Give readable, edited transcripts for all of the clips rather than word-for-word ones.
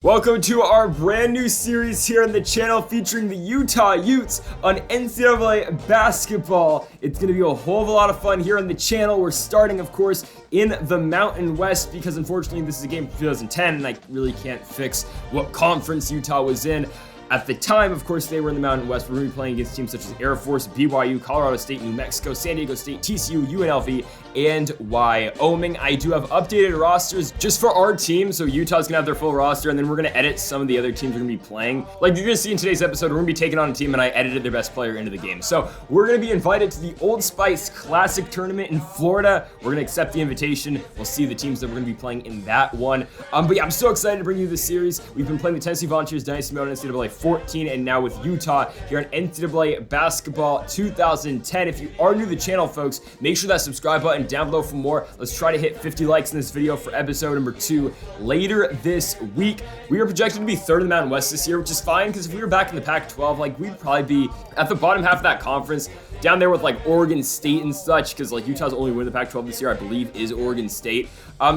Welcome to our brand new series here on the channel featuring the Utah Utes on NCAA Basketball. It's going to be a whole lot of fun here on the channel. We're starting, of course, in the Mountain West because unfortunately this is a game from 2010 and I really can't fix what conference Utah was in. At the time, of course, they were in the Mountain West. We're going to be playing against teams such as Air Force, BYU, Colorado State, New Mexico, San Diego State, TCU, UNLV, and Wyoming. I do have updated rosters just for our team, so Utah's going to have their full roster, and then we're going to edit some of the other teams we're going to be playing. Like you're going to see in today's episode, we're going to be taking on a team, and I edited their best player into the game. So we're going to be invited to the Old Spice Classic Tournament in Florida. We're going to accept the invitation. We'll see the teams that we're going to be playing in that one. But yeah, I'm so excited to bring you this series. We've been playing the Tennessee Volunteers Dynasty mode on NCAA 14 and now with Utah here on NCAA Basketball 2010. If you are new to the channel, folks, make sure that subscribe button down below for more. Let's try to hit 50 likes in this video for episode number 2 later this week. We are projected to be third in the Mountain West this year, which is fine because if we were back in the Pac-12, like we'd probably be at the bottom half of that conference, down there with like Oregon State and such, because like Utah's only win the Pac-12 this year, I believe, is Oregon State.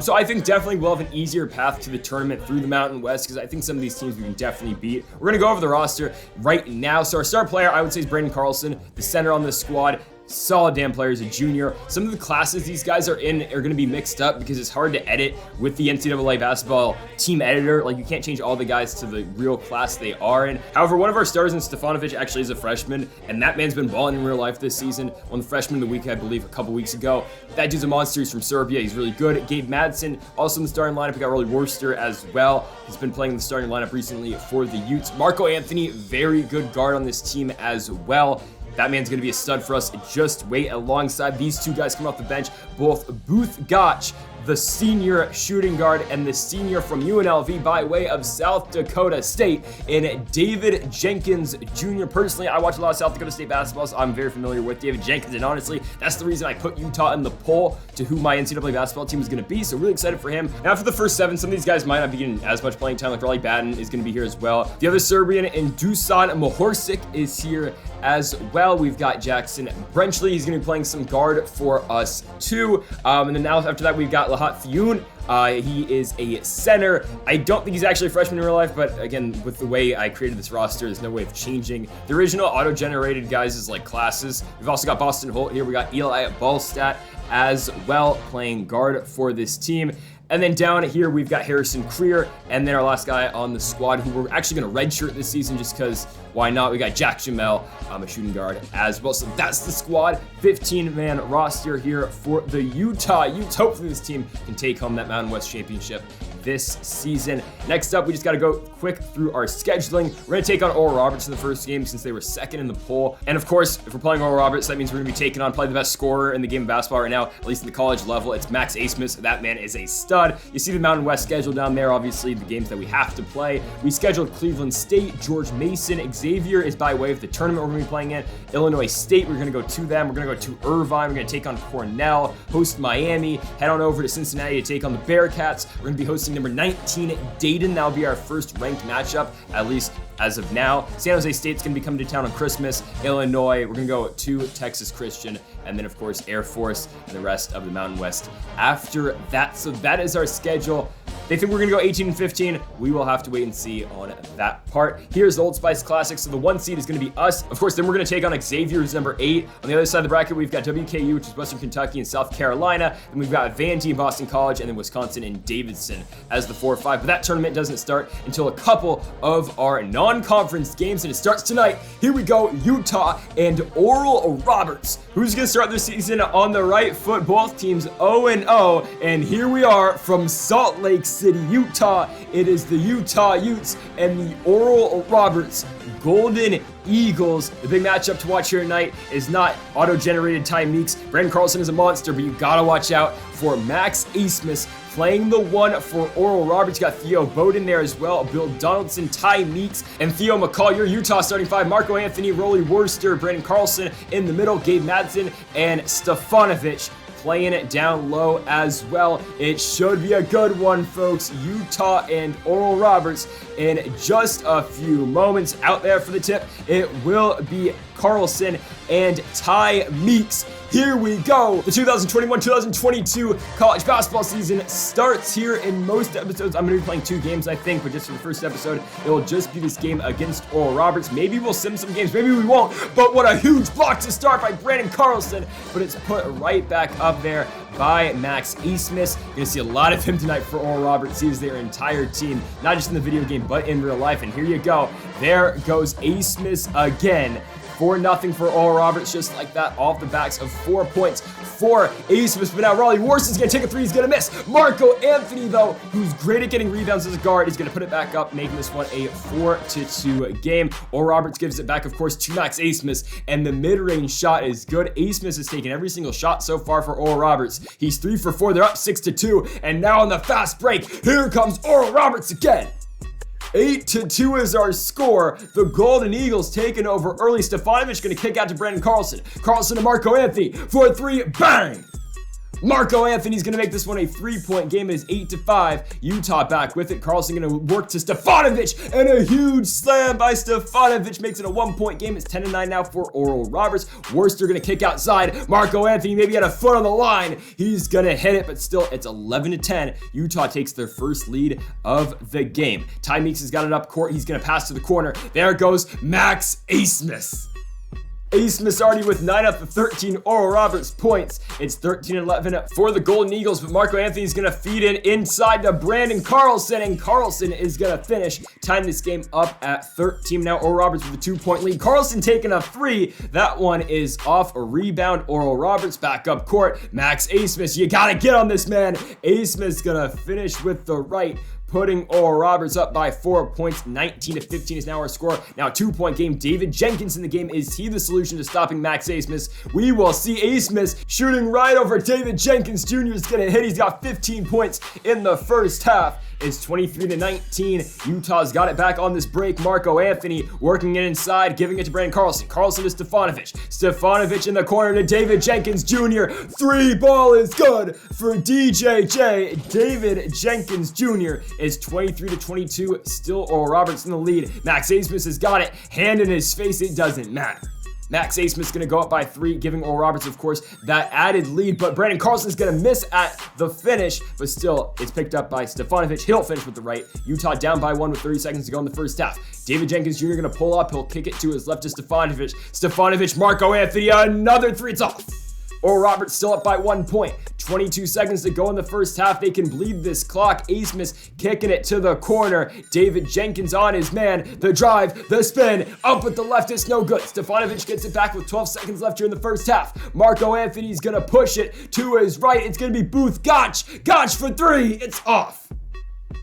So I think definitely we'll have an easier path to the tournament through the Mountain West because I think some of these teams we can definitely beat. We're going to go over the roster right now. So our star player, I would say, is Brandon Carlson, the center on this squad. Solid damn player as a junior. Some of the classes these guys are in are going to be mixed up because it's hard to edit with the NCAA basketball team editor. Like you can't change all the guys to the real class they are in. However, one of our stars in Stefanovic actually is a freshman, and that man's been balling in real life this season. Won the freshman of the week, I believe, a couple weeks ago. That dude's a monster. He's from Serbia. He's really good. Gabe Madsen, also in the starting lineup. We got Rolly Worcester as well. He's been playing in the starting lineup recently for the Utes. Marco Anthony, very good guard on this team as well. That man's going to be a stud for us. Just wait. Alongside these two guys coming off the bench, both Booth Gotch, the senior shooting guard, and the senior from UNLV by way of South Dakota State, and David Jenkins Jr. Personally, I watch a lot of South Dakota State basketball, so I'm very familiar with David Jenkins, and honestly, that's the reason I put Utah in the poll to who my NCAA basketball team is going to be, so really excited for him. Now for the first 7, some of these guys might not be getting as much playing time, like Raleigh Batten is going to be here as well. The other Serbian, and Dusan Mahorsic, is here as well. We've got Jackson Brenchley. He's going to be playing some guard for us too. And then now after that, we've got Lahat Thioun. He is a center. I don't think he's actually a freshman in real life, but again, with the way I created this roster, there's no way of changing the original auto-generated guys is like classes. We've also got Boston Holt here. We got Eli Ballstat as well playing guard for this team. And then down here, we've got Harrison Creer, and then our last guy on the squad who we're actually going to redshirt this season just because why not? We got Jack Jamel, a shooting guard as well. So that's the squad, 15-man roster here for the Utah Utes. Hopefully this team can take home that Mountain West championship this season. Next up, we just got to go quick through our scheduling. We're going to take on Oral Roberts in the first game since they were second in the poll. And of course, if we're playing Oral Roberts, that means we're going to be taking on probably the best scorer in the game of basketball right now, at least in the college level. It's Max Asmus. That man is a stud. You see the Mountain West schedule down there, obviously the games that we have to play. We scheduled Cleveland State, George Mason, Xavier is by way of the tournament we're going to be playing in. Illinois State, we're going to go to them. We're going to go to Irvine. We're going to take on Cornell, host Miami, head on over to Cincinnati to take on the Bearcats. We're going to be hosting number 19 Dayton. That'll be our first ranked matchup, at least as of now. San Jose State's going to be coming to town on Christmas. Illinois, we're going to go to Texas Christian, and then of course Air Force and the rest of the Mountain West after that. So that is our schedule. They think we're going to go 18-15. We will have to wait and see on that part. Here's the Old Spice Classic. So the 1 seed is going to be us. Of course, then we're going to take on Xavier, who's number 8. On the other side of the bracket, we've got WKU, which is Western Kentucky and South Carolina. Then we've got Vandy and Boston College, and then Wisconsin and Davidson as the 4-5. But that tournament doesn't start until a couple of our non-conference games, and it starts tonight. Here we go, Utah and Oral Roberts. Who's going to start their season on the right foot? Both teams 0-0, and here we are from Salt Lake City, Utah. It is the Utah Utes and the Oral Roberts Golden Eagles. The big matchup to watch here tonight is not auto-generated Ty Meeks. Brandon Carlson is a monster, but you gotta watch out for Max Asmus playing the 1 for Oral Roberts. You got Theo Bowden there as well, Bill Donaldson, Ty Meeks, and Theo McCall. Your Utah starting 5, Marco Anthony, Rolly Worcester, Brandon Carlson in the middle, Gabe Madsen, and Stefanovic playing it down low as well. It should be a good one, folks. Utah and Oral Roberts in just a few moments. Out there for the tip, it will be Carlson and Ty Meeks. here we go. The 2021-2022 college basketball season starts here. In most episodes, I'm going to be playing 2 games, I think, but just for the first episode, it will just be this game against Oral Roberts. Maybe we'll sim some games, maybe we won't, but what a huge block to start by Brandon Carlson, but it's put right back up there by Max Abmas. You're going to see a lot of him tonight for Oral Roberts. He is their entire team, not just in the video game, but in real life, and here you go. There goes Abmas again. 4-0 for Oral Roberts, just like that, off the backs of 4 points for Abmas. But now Raleigh Warson's going to take a 3, he's going to miss. Marco Anthony, though, who's great at getting rebounds as a guard, is going to put it back up, making this one a 4-2 game. Oral Roberts gives it back, of course, to Max Abmas, and the mid-range shot is good. Abmas has taken every single shot so far for Oral Roberts. He's 3 for 4, they're up 6-2, and now on the fast break, here comes Oral Roberts again. 8-2 is our score. The Golden Eagles taking over early. Stefanovic going to kick out to Brandon Carlson. Carlson to Marco Anthony for a 3. Bang! Marco Anthony's going to make this one a 3-point game. It is 8-5. Utah back with it. Carlson going to work to Stefanovic, and a huge slam by Stefanovic makes it a 1-point game. It's 10-9 now for Oral Roberts. Worcester going to kick outside. Marco Anthony maybe had a foot on the line. He's going to hit it, but still it's 11-10. Utah takes their first lead of the game. Ty Meeks has got it up court. He's going to pass to the corner. There goes Max Abmas. Abmas already with 9 out of 13 Oral Roberts points. It's 13-11 for the Golden Eagles, but Marco Anthony's going to feed in inside to Brandon Carlson, and Carlson is going to finish, tying this game up at 13. Now Oral Roberts with a 2-point lead. Carlson taking a 3. That one is off a rebound. Oral Roberts back up court. Max Abmas, you got to get on this, man. Abmas going to finish with the right, putting Oral Roberts up by 4 points. 19-15 is now our score. Now 2-point game. David Jenkins in the game. Is he the solution to stopping Max Abmas? We will see. Abmas shooting right over David Jenkins Jr. is going to hit. He's got 15 points in the first half. It's 23-19. Utah's got it back on this break. Marco Anthony working it inside, giving it to Brandon Carlson. Carlson to Stefanovic. Stefanovic in the corner to David Jenkins Jr. 3 ball is good for DJJ. David Jenkins Jr. is 23-22. Still Oral Roberts in the lead. Max Abmas has got it. Hand in his face, it doesn't matter. Max Abmas going to go up by 3, giving Oral Roberts, of course, that added lead. But Brandon Carlson's going to miss at the finish, but still, it's picked up by Stefanovic. He'll finish with the right. Utah down by 1 with 30 seconds to go in the first half. David Jenkins Jr. going to pull up. He'll kick it to his left to Stefanovic. Stefanovic, Marco Anthony, another 3. It's off. Oral Roberts still up by 1 point. 22 seconds to go in the first half. They can bleed this clock. Abmas kicking it to the corner. David Jenkins on his man. The drive, the spin, up with the left. It's no good. Stefanovic gets it back with 12 seconds left here in the first half. Marco Anthony's going to push it to his right. It's going to be Booth Gotch. Gotch for 3. It's off.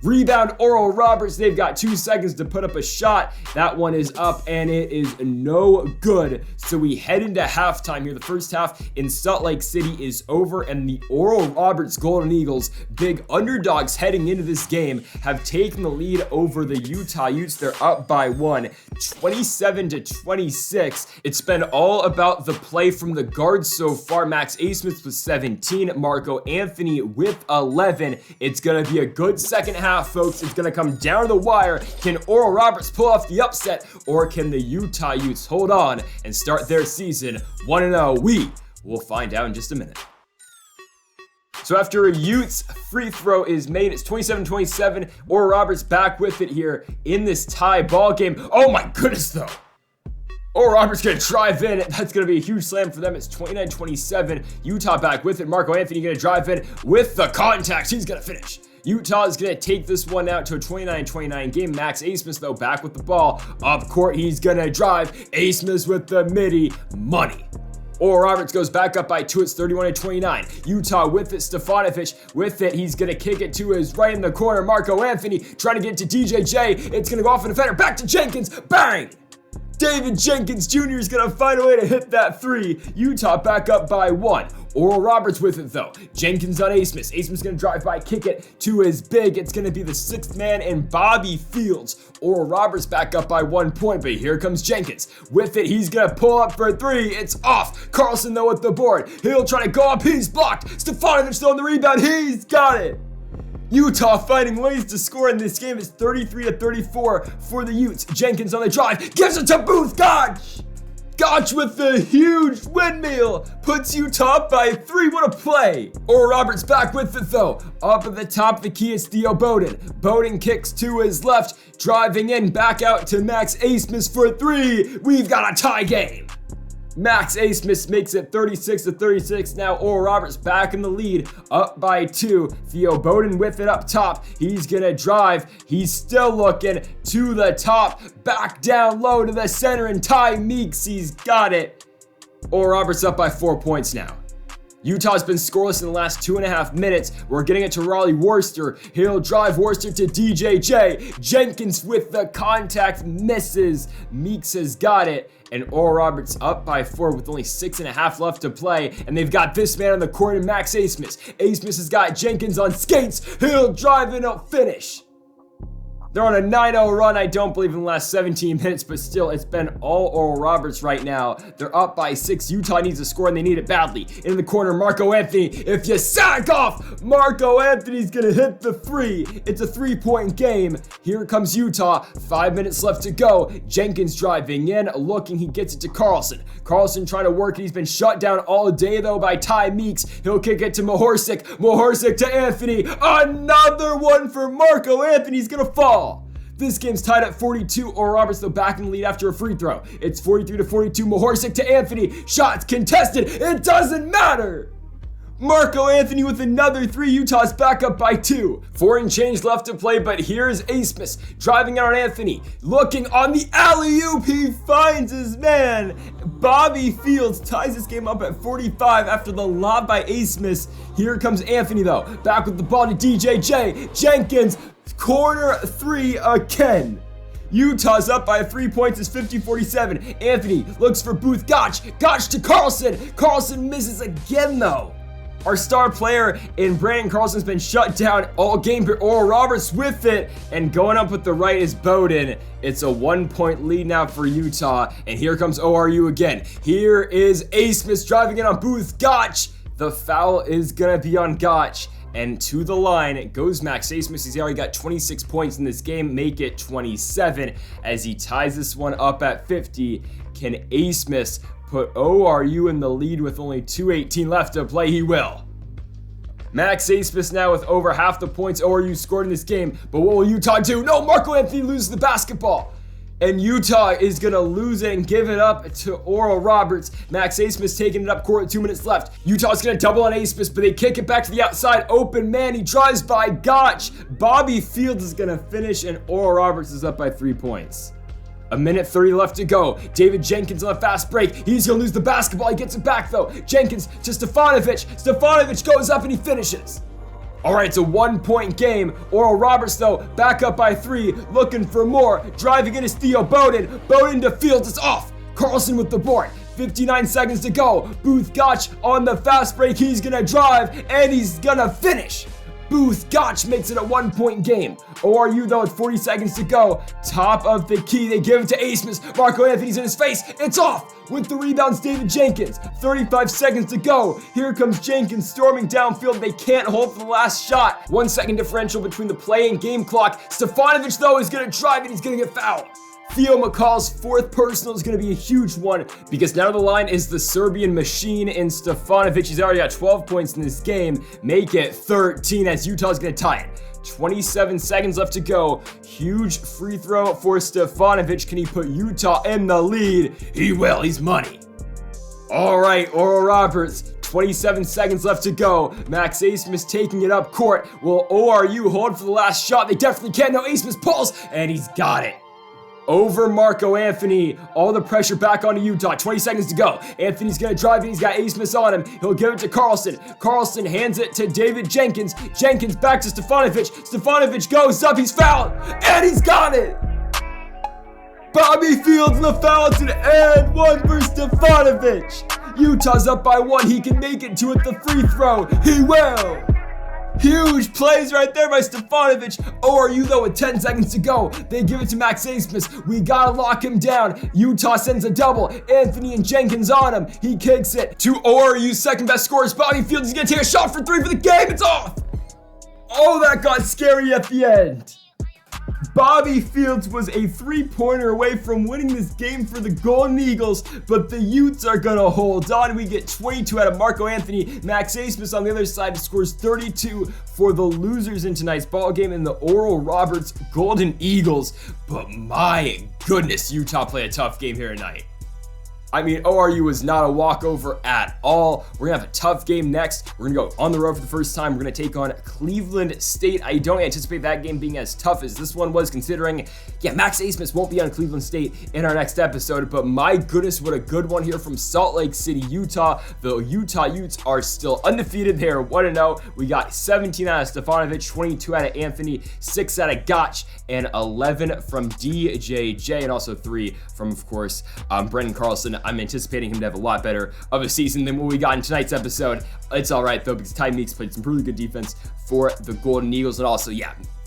Rebound Oral Roberts. They've got 2 seconds to put up a shot. That one is up and it is no good. So we head into halftime here. The first half in Salt Lake City is over, and the Oral Roberts Golden Eagles, big underdogs heading into this game, have taken the lead over the Utah Utes. They're up by 1, 27-26. It's been all about the play from the guards so far. Max Abmas with 17, Marco Anthony with 11. It's going to be a good second half, folks. It's going to come down to the wire. Can Oral Roberts pull off the upset, or can the Utah Utes hold on and start their season 1-0? We will find out in just a minute. So after a Utes free throw is made, it's 27-27. Oral Roberts back with it here in this tie ball game. Oh my goodness, though. Oral Roberts going to drive in. That's going to be a huge slam for them. It's 29-27. Utah back with it. Marco Anthony going to drive in with the contact. He's going to finish. Utah is going to take this one out to a 29-29 game. Max Abmas, though, back with the ball. Up court, he's going to drive. Abmas with the midi. Money. Oral Roberts goes back up by 2. It's 31-29. Utah with it. Stefanovic with it. He's going to kick it to his right in the corner. Marco Anthony trying to get to DJJ. It's going to go off in the defender. Back to Jenkins. Bang! David Jenkins Jr. is going to find a way to hit that 3. Utah back up by 1. Oral Roberts with it, though. Jenkins on Abmas. Abmas going to drive by, kick it to his big. It's going to be the 6th man and Bobby Fields. Oral Roberts back up by 1 point, but here comes Jenkins. With it, he's going to pull up for 3. It's off. Carlson, though, with the board. He'll try to go up. He's blocked. Stefanovic still on the rebound. He's got it. Utah finding ways to score in this game. Is 33-34 for the Utes. Jenkins on the drive. Gives it to Booth Gotch. Gotch with the huge windmill puts Utah up by 3. What a play. Oral Roberts back with it though. Up at the top of the key is Theo Bowden. Bowden kicks to his left, driving in, back out to Max Abmas for 3. We've got a tie game. Max Abmas makes it 36-36. Now Oral Roberts back in the lead, up by 2. Theo Bowden with it up top. He's gonna drive. He's still looking to the top. Back down low to the center, and Ty Meeks, he's got it. Oral Roberts up by 4 points now. Utah's been scoreless in the last 2.5 minutes. We're getting it to Raleigh Worcester. He'll drive Worcester to DJJ. Jenkins with the contact, misses. Meeks has got it. And Oral Roberts up by 4 with only 6.5 left to play. And they've got this man on the court in Max Abmas. Abmas has got Jenkins on skates. He'll drive and he'll finish. They're on a 9-0 run, I don't believe, in the last 17 minutes, but still, it's been all Oral Roberts right now. They're up by 6. Utah needs a score, and they need it badly. In the corner, Marco Anthony. If you sack off, Marco Anthony's gonna hit the 3. It's a 3-point game. Here comes Utah. 5 minutes left to go. Jenkins driving in, looking. He gets it to Carlson. Carlson trying to work it. He's been shut down all day, though, by Ty Meeks. He'll kick it to Mahorsic. Mahorsic to Anthony. Another one for Marco Anthony's gonna fall. This game's tied at 42. Oral Roberts, though, back in the lead after a free throw. It's 43-42. Mahorsic to Anthony. Shots contested. It doesn't matter. Marco Anthony with another 3. Utah's back up by 2. 4 and change left to play, but here's Abmas driving out on Anthony. Looking on the alley-oop. He finds his man. Bobby Fields ties this game up at 45 after the lob by Abmas. Here comes Anthony, though. Back with the ball to DJJ. Jenkins. Corner 3 again. Utah's up by 3 points. It's 50-47. Anthony looks for Booth. Gotch to Carlson. Carlson misses again, though. Our star player in Brandon Carlson's been shut down all game, but Oral Roberts with it, and going up with the right is Bowden. It's a 1-point lead now for Utah, and here comes ORU again. Here is Abmas driving in on Booth. Gotch. The foul is gonna be on Gotch. And to the line goes Max Abmas. He's already got 26 points in this game, make it 27 as he ties this one up at 50. Can Abmas put ORU in the lead with only 2:18 left to play? He will. Max Abmas now with over half the points ORU scored in this game, but what will Utah do? No, Marco Anthony loses the basketball. And Utah is going to lose it and give it up to Oral Roberts. Max Abmas taking it up court with 2 minutes left. Utah's going to double on Abmas, but they kick it back to the outside. Open man, he drives by Gotch. Bobby Fields is going to finish, and Oral Roberts is up by 3 points. 1:30 left to go. David Jenkins on a fast break. He's going to lose the basketball. He gets it back, though. Jenkins to Stefanovic. Stefanovic goes up, and he finishes. All right, it's a 1-point game. Oral Roberts, though, back up by 3, looking for more. Driving in is Theo Bowden. Bowden to Fields, it's off. Carlson with the board. 59 seconds to go. Booth Gotch on the fast break. He's gonna drive, and he's gonna finish. Booth Gotch makes it a 1-point game. ORU, though, at 40 seconds to go. Top of the key, they give it to Abmas. Marco Anthony's in his face. It's off. With the rebounds, David Jenkins. 35 seconds to go. Here comes Jenkins storming downfield. They can't hold for the last shot. 1 second differential between the play and game clock. Stefanovic, though, is going to drive and he's going to get fouled. Theo McCall's 4th personal is going to be a huge one because now the line is the Serbian machine in Stefanovic. He's already got 12 points in this game. Make it 13 as Utah's going to tie it. 27 seconds left to go. Huge free throw for Stefanovic. Can he put Utah in the lead? He will. He's money. All right, Oral Roberts. 27 seconds left to go. Max Abmas taking it up court. Will ORU hold for the last shot? They definitely can. No, Abmas pulls, and he's got it. Over Marco Anthony. All the pressure back onto Utah. 20 seconds to go. Anthony's going to drive and he's got Abmas on him. He'll give it to Carlson. Carlson hands it to David Jenkins. Jenkins back to Stefanovic. Stefanovic goes up. He's fouled. And he's got it. Bobby Fields the foul to and 1 for Stefanovic. Utah's up by 1. He can make it to it the free throw. He will. Huge plays right there by Stefanovic. ORU, though, with 10 seconds to go. They give it to Max Abmas. We gotta lock him down. Utah sends a double. Anthony and Jenkins on him. He kicks it to ORU's second best scorers. Bobby Fields is gonna take a shot for 3 for the game. It's off. Oh, that got scary at the end. Bobby Fields was a three-pointer away from winning this game for the Golden Eagles, but the Utes are gonna hold on. We get 22 out of Marco Anthony. Max Abmas on the other side scores 32 for the losers in tonight's ball game in the Oral Roberts Golden Eagles. But my goodness, Utah play a tough game here tonight. I mean, ORU was not a walkover at all. We're going to have a tough game next. We're going to go on the road for the first time. We're going to take on Cleveland State. I don't anticipate that game being as tough as this one was, considering, Max Abmas won't be on Cleveland State in our next episode, but my goodness, what a good one here from Salt Lake City, Utah. The Utah Utes are still undefeated. They are 1-0. We got 17 out of Stefanovic, 22 out of Anthony, 6 out of Gotch, and 11 from DJJ, and also 3 from, of course, Brendan Carlson. I'm anticipating him to have a lot better of a season than what we got in tonight's episode. It's all right, though, because Ty Meeks played some really good defense for the Golden Eagles. And also,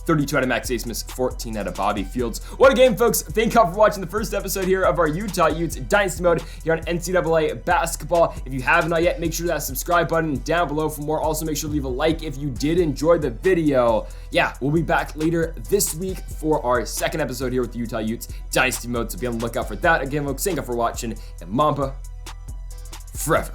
32 out of Max Abmas, 14 out of Bobby Fields. What a game, folks. Thank you all for watching the first episode here of our Utah Utes Dynasty mode here on NCAA Basketball. If you have not yet, make sure that subscribe button down below for more. Also, make sure to leave a like if you did enjoy the video. We'll be back later this week for our second episode here with the Utah Utes Dynasty mode, so be on the lookout for that. Again, folks, thank you for watching, and Mamba forever.